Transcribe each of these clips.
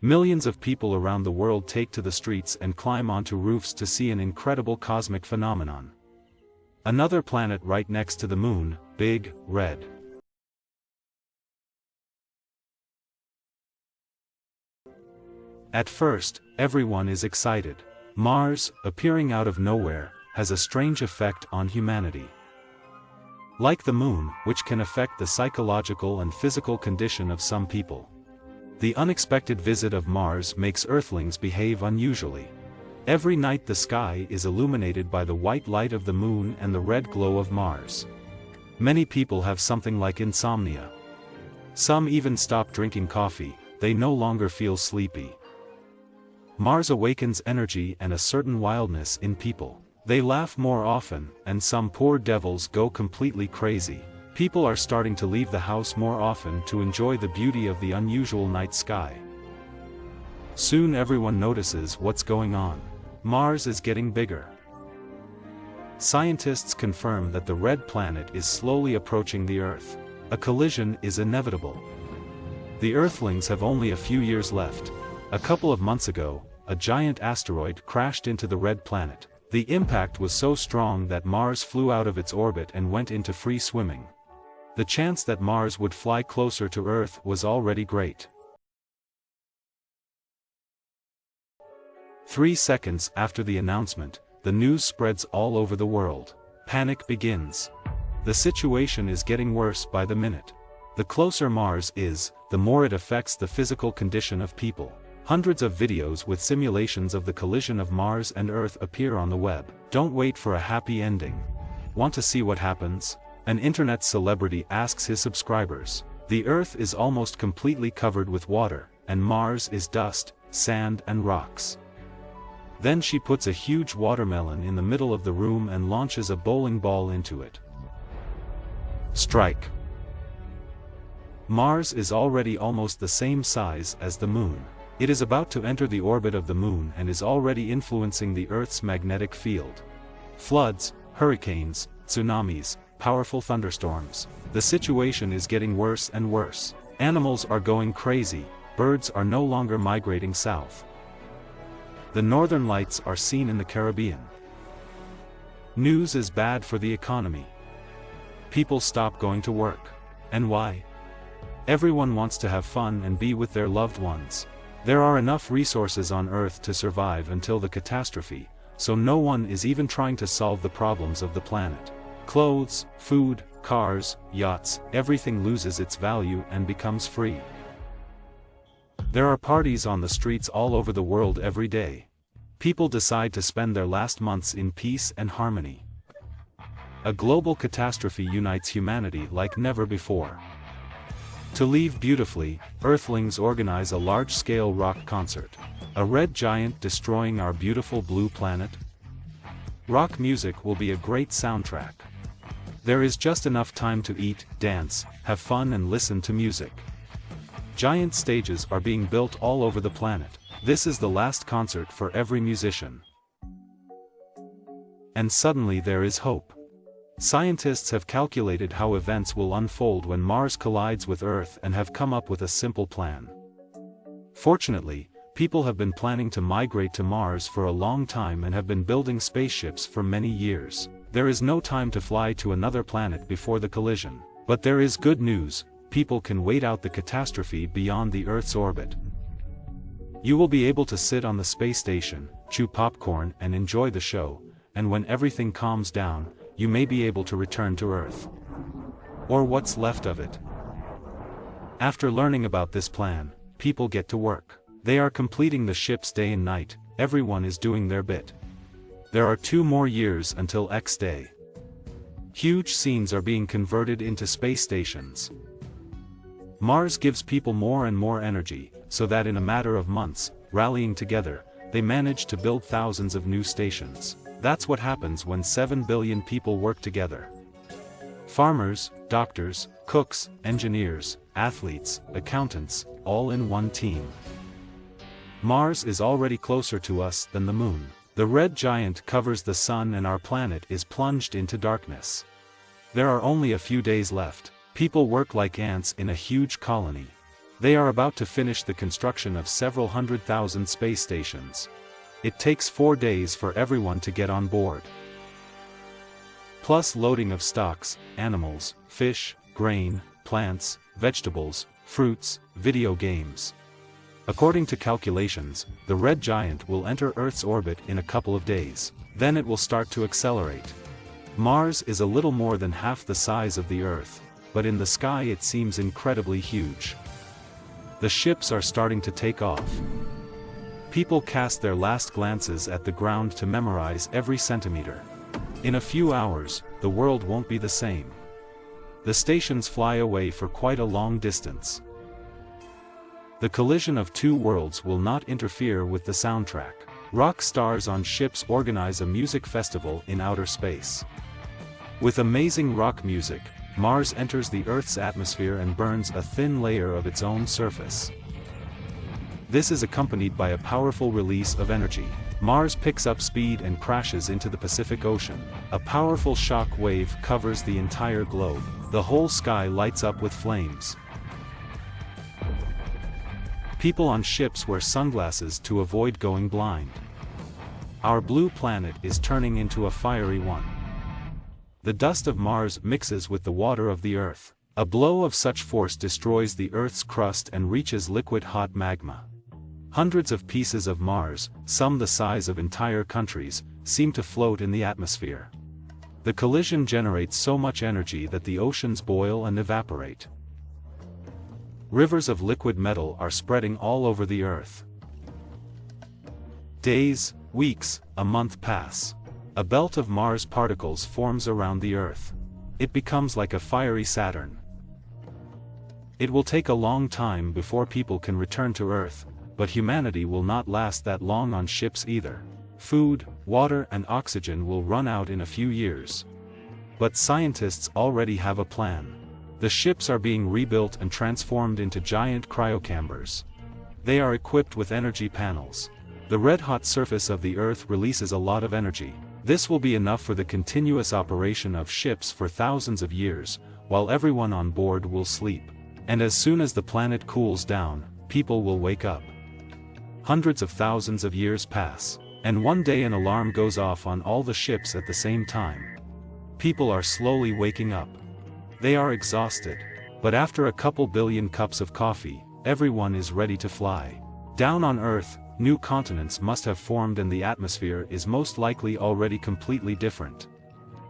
Millions of people around the world take to the streets and climb onto roofs to see an incredible cosmic phenomenon. Another planet right next to the moon, Big Red. At first, everyone is excited. Mars, appearing out of nowhere, has a strange effect on humanity. Like the moon, which can affect the psychological and physical condition of some people. The unexpected visit of Mars makes Earthlings behave unusually. Every night the sky is illuminated by the white light of the moon and the red glow of Mars. Many people have something like insomnia. Some even stop drinking coffee, they no longer feel sleepy. Mars awakens energy and a certain wildness in people. They laugh more often, and some poor devils go completely crazy. People are starting to leave the house more often to enjoy the beauty of the unusual night sky. Soon everyone notices what's going on. Mars is getting bigger. Scientists confirm that the red planet is slowly approaching the Earth. A collision is inevitable. The Earthlings have only a few years left. A couple of months ago, a giant asteroid crashed into the red planet. The impact was so strong that Mars flew out of its orbit and went into free swimming. The chance that Mars would fly closer to Earth was already great. 3 seconds after the announcement, the news spreads all over the world. Panic begins. The situation is getting worse by the minute. The closer Mars is, the more it affects the physical condition of people. Hundreds of videos with simulations of the collision of Mars and Earth appear on the web. Don't wait for a happy ending. Want to see what happens? An internet celebrity asks his subscribers. The Earth is almost completely covered with water, and Mars is dust, sand and rocks. Then she puts a huge watermelon in the middle of the room and launches a bowling ball into it. Strike. Mars is already almost the same size as the Moon. It is about to enter the orbit of the Moon and is already influencing the Earth's magnetic field. Floods, hurricanes, tsunamis, powerful thunderstorms. The situation is getting worse and worse. Animals are going crazy, birds are no longer migrating south. The northern lights are seen in the Caribbean. News is bad for the economy. People stop going to work. And why? Everyone wants to have fun and be with their loved ones. There are enough resources on Earth to survive until the catastrophe, so no one is even trying to solve the problems of the planet. Clothes, food, cars, yachts, everything loses its value and becomes free. There are parties on the streets all over the world every day. People decide to spend their last months in peace and harmony. A global catastrophe unites humanity like never before. To leave beautifully, Earthlings organize a large-scale rock concert. A red giant destroying our beautiful blue planet? Rock music will be a great soundtrack. There is just enough time to eat, dance, have fun and listen to music. Giant stages are being built all over the planet. This is the last concert for every musician. And suddenly there is hope. Scientists have calculated how events will unfold when Mars collides with Earth and have come up with a simple plan. Fortunately, people have been planning to migrate to Mars for a long time and have been building spaceships for many years. There is no time to fly to another planet before the collision. But there is good news, people can wait out the catastrophe beyond the Earth's orbit. You will be able to sit on the space station, chew popcorn and enjoy the show, and when everything calms down, you may be able to return to Earth. Or what's left of it. After learning about this plan, people get to work. They are completing the ships day and night, everyone is doing their bit. There are 2 more years until X Day. Huge scenes are being converted into space stations. Mars gives people more and more energy, so that in a matter of months, rallying together, they manage to build thousands of new stations. That's what happens when 7 billion people work together. Farmers, doctors, cooks, engineers, athletes, accountants, all in one team. Mars is already closer to us than the Moon. The red giant covers the sun and our planet is plunged into darkness. There are only a few days left. People work like ants in a huge colony. They are about to finish the construction of several 100,000 space stations. It takes 4 days for everyone to get on board. Plus loading of stocks, animals, fish, grain, plants, vegetables, fruits, video games. According to calculations, the red giant will enter Earth's orbit in a couple of days. Then it will start to accelerate. Mars is a little more than half the size of the Earth, but in the sky it seems incredibly huge. The ships are starting to take off. People cast their last glances at the ground to memorize every centimeter. In a few hours, the world won't be the same. The stations fly away for quite a long distance. The collision of two worlds will not interfere with the soundtrack. Rock stars on ships organize a music festival in outer space. With amazing rock music, Mars enters the Earth's atmosphere and burns a thin layer of its own surface. This is accompanied by a powerful release of energy. Mars picks up speed and crashes into the Pacific Ocean. A powerful shock wave covers the entire globe. The whole sky lights up with flames. People on ships wear sunglasses to avoid going blind. Our blue planet is turning into a fiery one. The dust of Mars mixes with the water of the Earth. A blow of such force destroys the Earth's crust and reaches liquid hot magma. Hundreds of pieces of Mars, some the size of entire countries, seem to float in the atmosphere. The collision generates so much energy that the oceans boil and evaporate. Rivers of liquid metal are spreading all over the Earth. Days, weeks, a month pass. A belt of Mars particles forms around the Earth. It becomes like a fiery Saturn. It will take a long time before people can return to Earth, but humanity will not last that long on ships either. Food, water and oxygen will run out in a few years. But scientists already have a plan. The ships are being rebuilt and transformed into giant cryocambers. They are equipped with energy panels. The red-hot surface of the Earth releases a lot of energy. This will be enough for the continuous operation of ships for thousands of years, while everyone on board will sleep. And as soon as the planet cools down, people will wake up. Hundreds of thousands of years pass, and one day an alarm goes off on all the ships at the same time. People are slowly waking up. They are exhausted, but after a couple billion cups of coffee, everyone is ready to fly. Down on Earth, new continents must have formed and the atmosphere is most likely already completely different.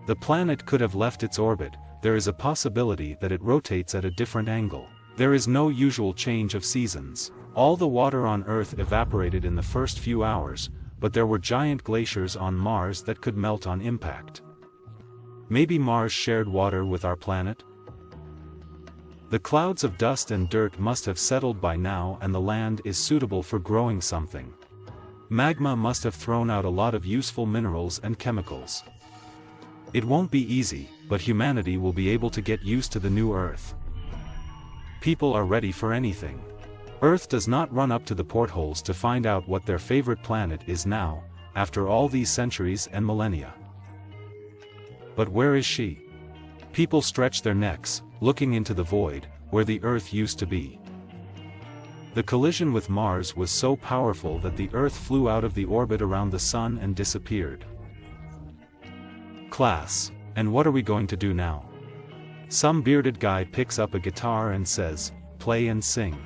The planet could have left its orbit. There is a possibility that it rotates at a different angle. There is no usual change of seasons. All the water on Earth evaporated in the first few hours, but there were giant glaciers on Mars that could melt on impact. Maybe Mars shared water with our planet? The clouds of dust and dirt must have settled by now and the land is suitable for growing something. Magma must have thrown out a lot of useful minerals and chemicals. It won't be easy, but humanity will be able to get used to the new Earth. People are ready for anything. Earth does not run up to the portholes to find out what their favorite planet is now, after all these centuries and millennia. But where is she? People stretch their necks, looking into the void, where the Earth used to be. The collision with Mars was so powerful that the Earth flew out of the orbit around the Sun and disappeared. Class, and what are we going to do now? Some bearded guy picks up a guitar and says, "Play and sing."